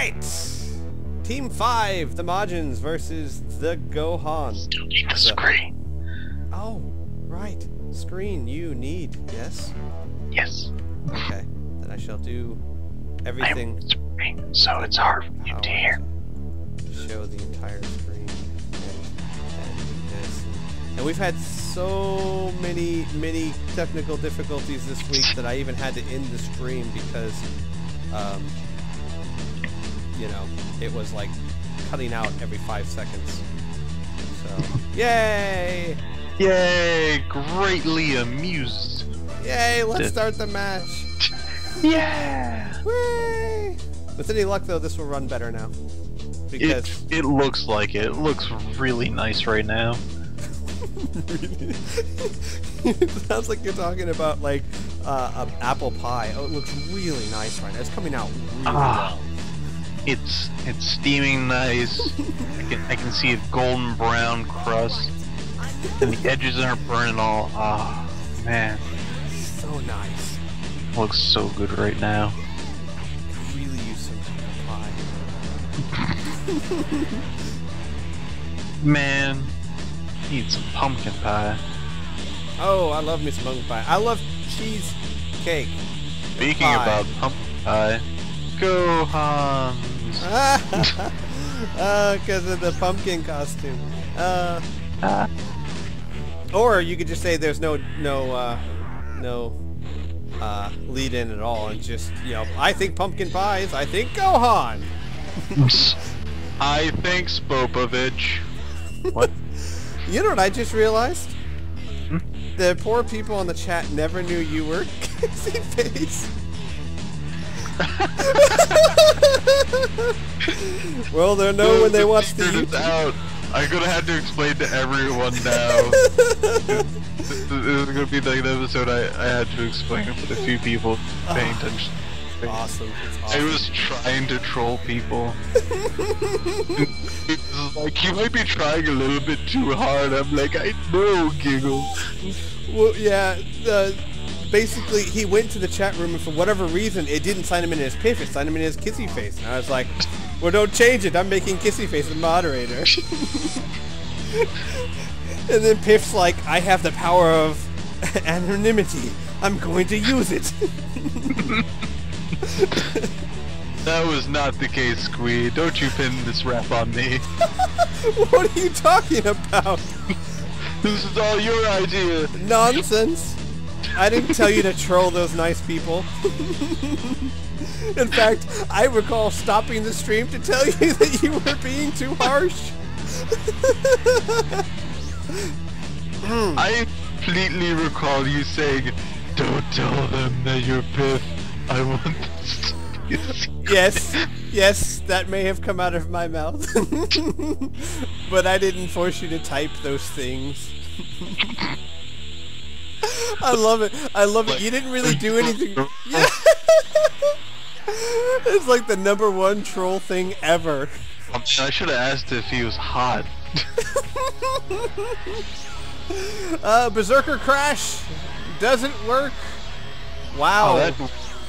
Alright! Team 5, the Majins versus the Gohans. Still need the screen. Oh, right. Screen you need, yes? Yes. Okay. Then I shall do everything. Screen, so it's hard for you to hear. Show the entire screen. And do this. And we've had so many technical difficulties this week that I even had to end the stream because, you know, it was like cutting out every 5 seconds. So, yay! Yay! Greatly amused. Yay! Let's start the match. Yeah! Whee! With any luck, though, this will run better now. Because it looks like it. It looks really nice right now. It sounds like you're talking about like apple pie. Oh, it looks really nice right now. It's coming out really well. It's steaming nice. I can see a golden brown crust, and the edges aren't burning all. Ah, man, so nice. Looks so good right now. Could really use some apple pie. Man, need some pumpkin pie. Oh, I love me some pumpkin pie. I love cheesecake. Speaking about pumpkin pie, Gohans. Because of the pumpkin costume. Or you could just say there's no lead in at all, and just, you know, I think pumpkin pies. I think Gohan. I think Spopovich. What? You know what I just realized? The poor people in the chat never knew you were Kissy Face. Well, they'll know when they watch the YouTube. Out. I'm gonna have to explain to everyone now. This is gonna be like an episode I had to explain it for the few people paying attention. Awesome. I was trying to troll people. It's like, you might be trying a little bit too hard. I'm like, I know, Giggle. Well, yeah, basically, he went to the chat room, and for whatever reason, it didn't sign him in as Piff, it signed him in as Kissy Face. And I was like, well, don't change it, I'm making Kissy Face the moderator. And then Piff's like, I have the power of anonymity. I'm going to use it. That was not the case, Squee. Don't you pin this rap on me. What are you talking about? This is all your idea. Nonsense. I didn't tell you to troll those nice people. In fact, I recall stopping the stream to tell you that you were being too harsh. I completely recall you saying, don't tell them that you're Piff. I want this to be a secret. Yes, that may have come out of my mouth. But I didn't force you to type those things. I love it. I love it. You didn't really do anything. Yeah. It's like the #1 troll thing ever. I should have asked if he was hot. Berserker Crash doesn't work. Wow. Oh, that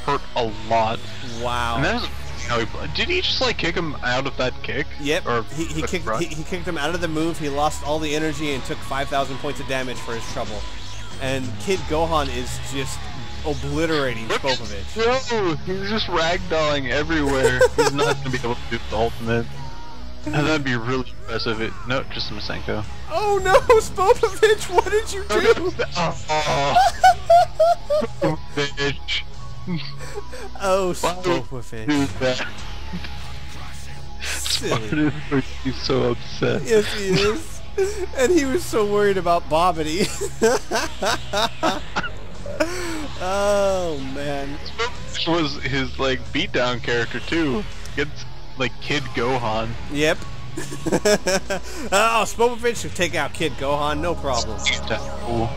hurt a lot. Wow. And that was, did he just like kick him out of that kick? Yep. Or he kicked him out of the move. He lost all the energy and took 5,000 points of damage for his trouble. And Kid Gohan is just obliterating Spopovich. No, he's just ragdolling everywhere. He's not gonna be able to do the ultimate. And that'd be really impressive. No, just Masenko. Oh no, Spopovich, what did you do? Spopovich. Oh, Spopovich. Silly. He's so upset. Yes, he is. And he was so worried about Bobbity. Oh man. Spopovich was his like beatdown character too. Against like Kid Gohan. Yep. Oh, Spopovich should take out Kid Gohan, no problem. Well,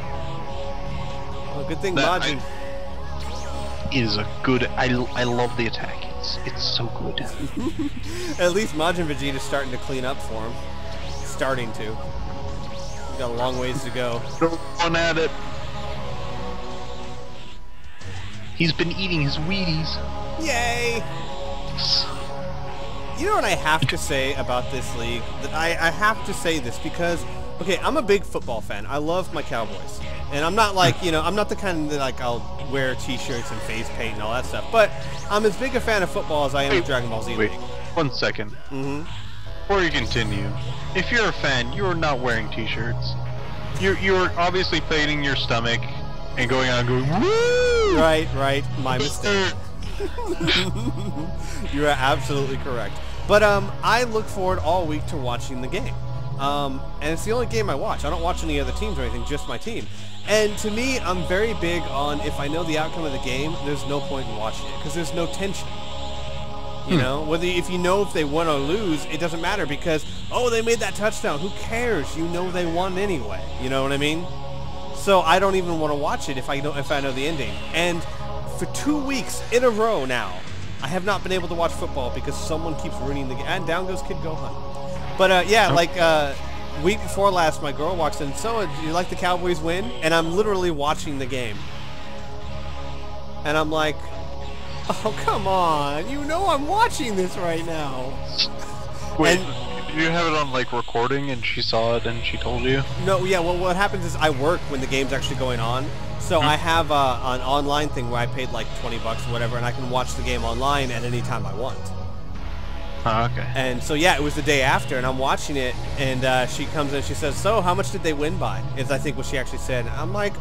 good thing Majin is a good. I love the attack. It's so good. At least Majin Vegeta's starting to clean up for him. Starting to. He's got a long ways to go. Going at it. He's been eating his Wheaties. Yay! You know what I have to say about this league? That I have to say this because, okay, I'm a big football fan. I love my Cowboys. And I'm not like, you know, I'm not the kind that like I'll wear t-shirts and face paint and all that stuff. But I'm as big a fan of football as I am of Dragon Ball Z League. 1 second. Before you continue, if you're a fan, you are not wearing t-shirts. You're obviously painting your stomach and going on going, woo! Right, my mistake. You are absolutely correct. But I look forward all week to watching the game. And it's the only game I watch. I don't watch any other teams or anything, just my team. And to me, I'm very big on if I know the outcome of the game, there's no point in watching it because there's no tension. You know, if you know if they win or lose, it doesn't matter because, oh, they made that touchdown. Who cares? You know they won anyway. You know what I mean? So I don't even want to watch it if I know the ending. And for 2 weeks in a row now, I have not been able to watch football because someone keeps ruining the game. And down goes Kid Gohan. But yeah, like week before last, my girl walks in. So, do you like the Cowboys win? And I'm literally watching the game. And I'm like, oh, come on. You know I'm watching this right now. Wait, do you have it on, like, recording and she saw it and she told you? No, yeah, well, what happens is I work when the game's actually going on. So I have an online thing where I paid, like, 20 bucks or whatever, and I can watch the game online at any time I want. Oh, okay. And so, yeah, it was the day after, and I'm watching it, and she comes in and she says, so, how much did they win by? Is, I think, what she actually said. And I'm like,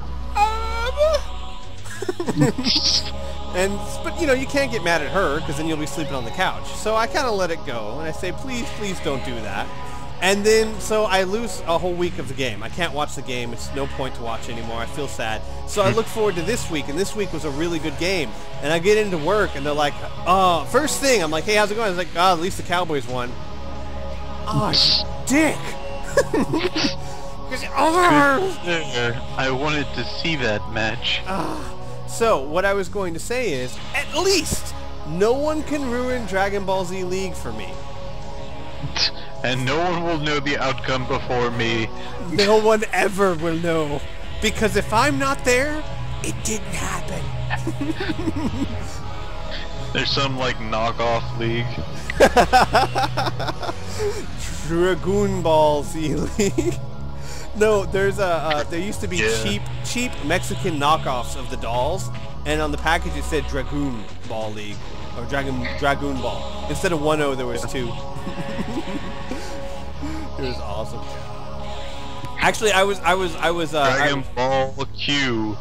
but, you know, you can't get mad at her, because then you'll be sleeping on the couch. So I kind of let it go, and I say, please don't do that. And then, so I lose a whole week of the game. I can't watch the game. It's no point to watch anymore. I feel sad. So I look forward to this week, and this week was a really good game. And I get into work, and they're like, first thing, I'm like, hey, how's it going? I was like, at least the Cowboys won. Oh, dick. I wanted to see that match. So, what I was going to say is, at least, no one can ruin Dragon Ball Z League for me. And no one will know the outcome before me. No one ever will know. Because if I'm not there, it didn't happen. There's some, like, knockoff league. Dragoon Ball Z League. No, there's there used to be cheap Mexican knockoffs of the dolls, and on the package it said Dragoon Ball League, or Dragoon Ball. Instead of 1-0, there was 2. It was awesome. Actually, I was Dragon Ball Q.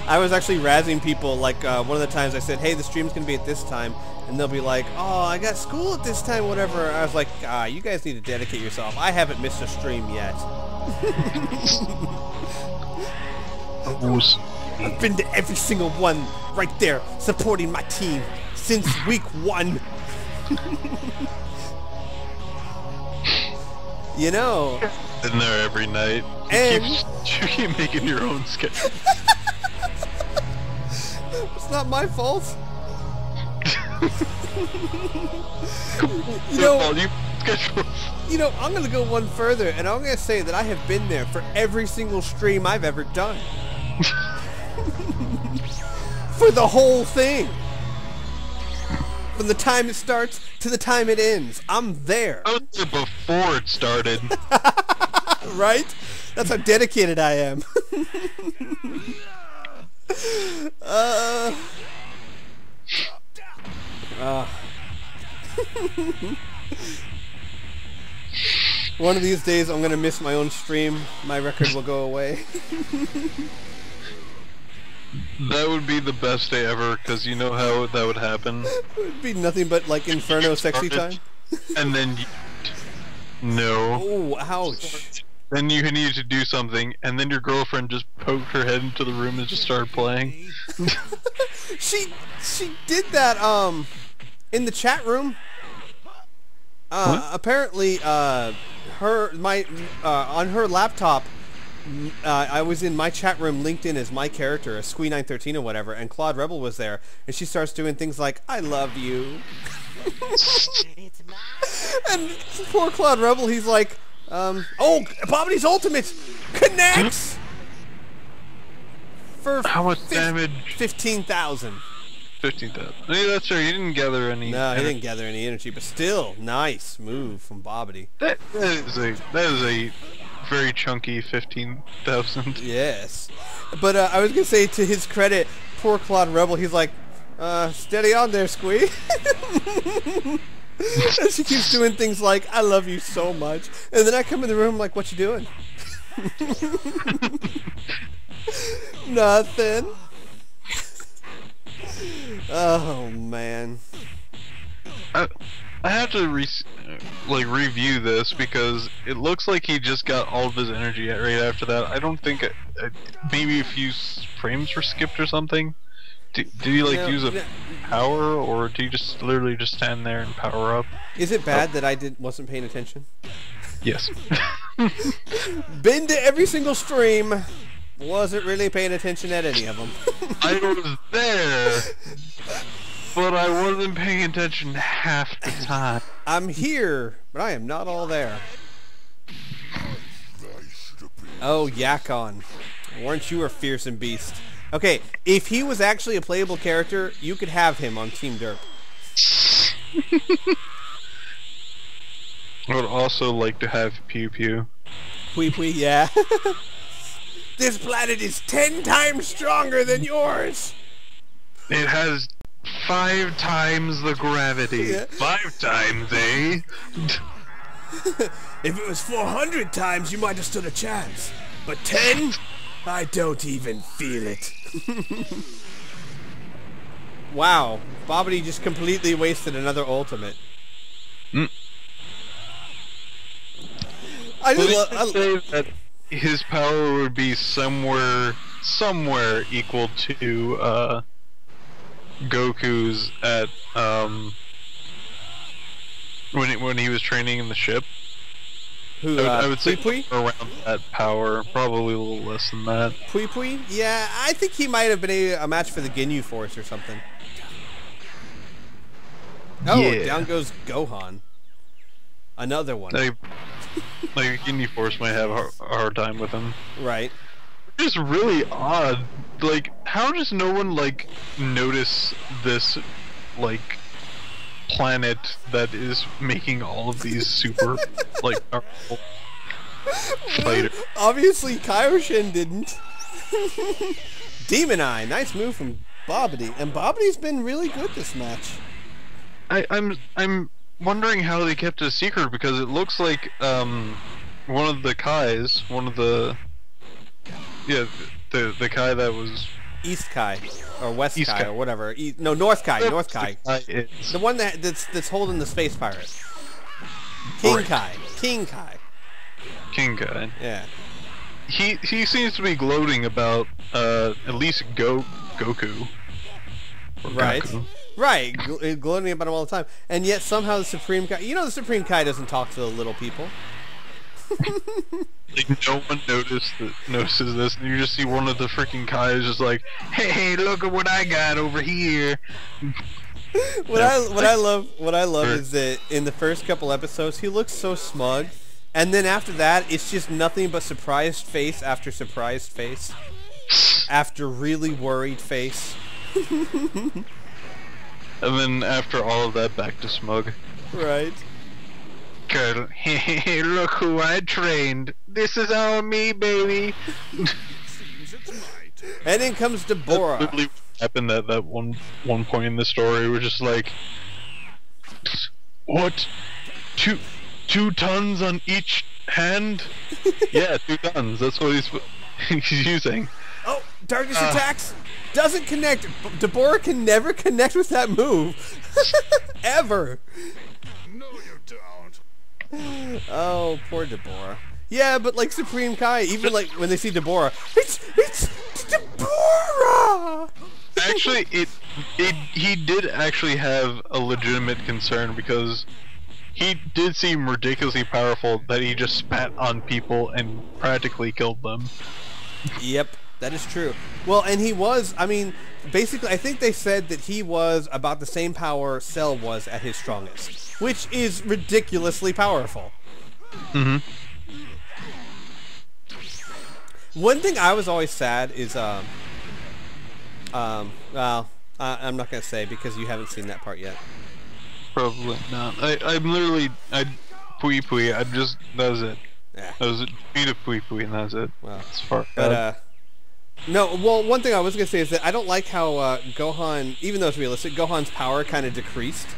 I was actually razzing people, like, one of the times I said, hey, the stream's gonna be at this time, and they'll be like, oh, I got school at this time, whatever. I was like, you guys need to dedicate yourself. I haven't missed a stream yet. I've been to every single one right there, supporting my team since week 1. You know. In there every night. And you keep making your own schedule. It's not my fault. You know, I'm gonna go one further, and I'm gonna say that I have been there for every single stream I've ever done. For the whole thing. From the time it starts to the time it ends. I'm there. I was there before it started. Right? That's how dedicated I am. One of these days I'm going to miss my own stream. My record will go away. That would be the best day ever, because you know how that would happen? It would be nothing but, like, Inferno sexy time. And then no. Oh, ouch. Then you needed to do something, and then your girlfriend just poked her head into the room and just started playing. She did that, in the chat room. Apparently, on her laptop, I was in my chat room linked in as my character, a Squee913 or whatever, and Claude Rebel was there, and she starts doing things like, I love you. And poor Claude Rebel, he's like, oh, Bobity's ultimate connects! For how much damage? 15,000. 15,000. Yeah, that's right. He didn't gather any. No, he didn't gather any energy, but still, nice move from Bobbity. That is a very chunky 15,000. Yes, but I was gonna say, to his credit, poor Claude Rebel, he's like, steady on there, Squee. And she keeps doing things like, I love you so much, and then I come in the room like, what you doing? Nothing. Oh man. I have to review this because it looks like he just got all of his energy right after that. I don't think maybe a few frames were skipped or something. Did he use a power, or did he just literally just stand there and power up? Is it bad that I wasn't paying attention? Yes. Been to every single stream. Wasn't really paying attention at any of them. I was there, but I wasn't paying attention half the time. I'm here, but I am not all there. Oh, Yakon. Weren't you a fearsome beast? Okay, if he was actually a playable character, you could have him on Team Derp. I would also like to have Pew Pew. Pui Pui, yeah. This planet is 10 times stronger than yours. It has 5 times the gravity. Yeah. 5 times, eh? If it was 400 times, you might have stood a chance. But 10? I don't even feel it. Wow, Bobbity just completely wasted another ultimate. I say that his power would be somewhere equal to Goku's at when he was training in the ship. Who, I would say Pui Pui? around that power, probably a little less than that. Pui Pui? Yeah, I think he might have been a match for the Ginyu Force or something. Oh, yeah. Down goes Gohan. Another one. Like Ginyu Force might have a hard time with him. Right. It's really odd. Like, how does no one notice this planet that is making all of these super powerful fighters? Obviously, Kaioshin didn't. Demon Eye, nice move from Bobbity, and Bobbity's been really good this match. I'm wondering how they kept it a secret, because it looks like one of the Kais, the Kai that was East Kai or West East Kai Kai or whatever. No, North Kai. North Kai. The one that's holding the space pirate. King Right. Kai. King Kai. King Kai. Yeah. He seems to be gloating about at least Goku. Or Right. Goku. Right. Gloating about him all the time, and yet somehow the Supreme Kai. The Supreme Kai doesn't talk to the little people. No one notices this, and you just see one of the freaking Kais just like, "Hey, look at what I got over here." What I love is that in the first couple episodes he looks so smug, and then after that it's just nothing but surprised face after surprised face after really worried face. And then after all of that, back to smug. Right. Good. Hey, look who I trained. This is all me, baby. And then comes Deborah. That literally happened at that one point in the story. We're just like, what? Two tons on each hand? Yeah, 2 tons. That's what he's using. Oh, darkness attacks. Doesn't connect. Deborah can never connect with that move. Ever. No, you don't. Oh, poor Deborah. Yeah, but Supreme Kai, even when they see Deborah, it's Deborah. Actually, he did actually have a legitimate concern, because he did seem ridiculously powerful that he just spat on people and practically killed them. Yep, that is true. Well, and he was, basically, I think they said that he was about the same power Cell was at his strongest, which is ridiculously powerful. Mm-hmm. One thing I was always sad is, well, I'm not gonna say because you haven't seen that part yet. Probably not. I'm literally Pui Pui. That was it. Yeah. That was it. Beat a Pui Pui and that's it. Well, As far. but no. Well, one thing I was gonna say is that I don't like how Gohan, even though it's realistic, Gohan's power kind of decreased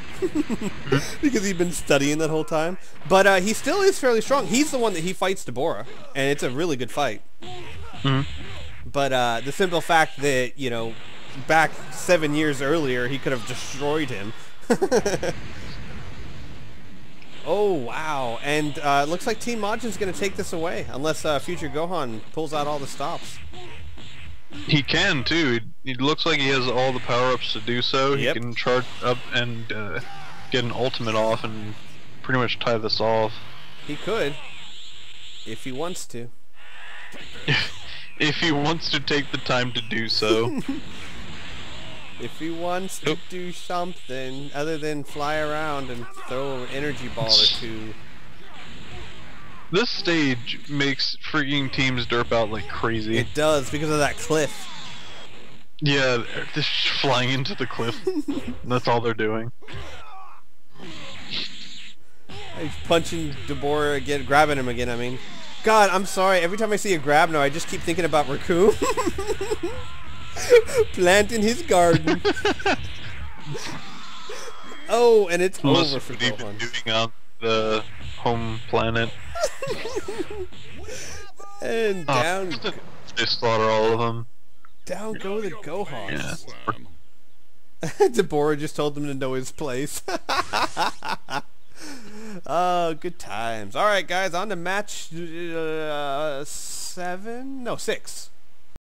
because he'd been studying that whole time. But he still is fairly strong. He's the one that he fights Deborah, and it's a really good fight. Mm-hmm. But the simple fact that, you know, back 7 years earlier, he could have destroyed him. Oh, wow. And it looks like Team Majin's going to take this away, unless future Gohan pulls out all the stops. He can, too. It looks like he has all the power-ups to do so. Yep. He can charge up and get an ultimate off and pretty much tie this off. He could, if he wants to. If he wants to take the time to do so. If he wants to do something other than fly around and throw an energy ball or two. This stage makes freaking teams derp out like crazy. It does, because of that cliff. Yeah, they're just flying into the cliff. That's all they're doing. He's punching Deborah again, grabbing him again, I mean. God, I'm sorry, every time I see a grab now, I just keep thinking about Raccoon. Planting his garden. Oh, and it's over for Gohan. Doing on the home planet. And down... They slaughter all of them. Down go the Gohans. Yeah. Deborah just told them to know his place. Oh, good times. Alright, guys, on to match 7? No, 6.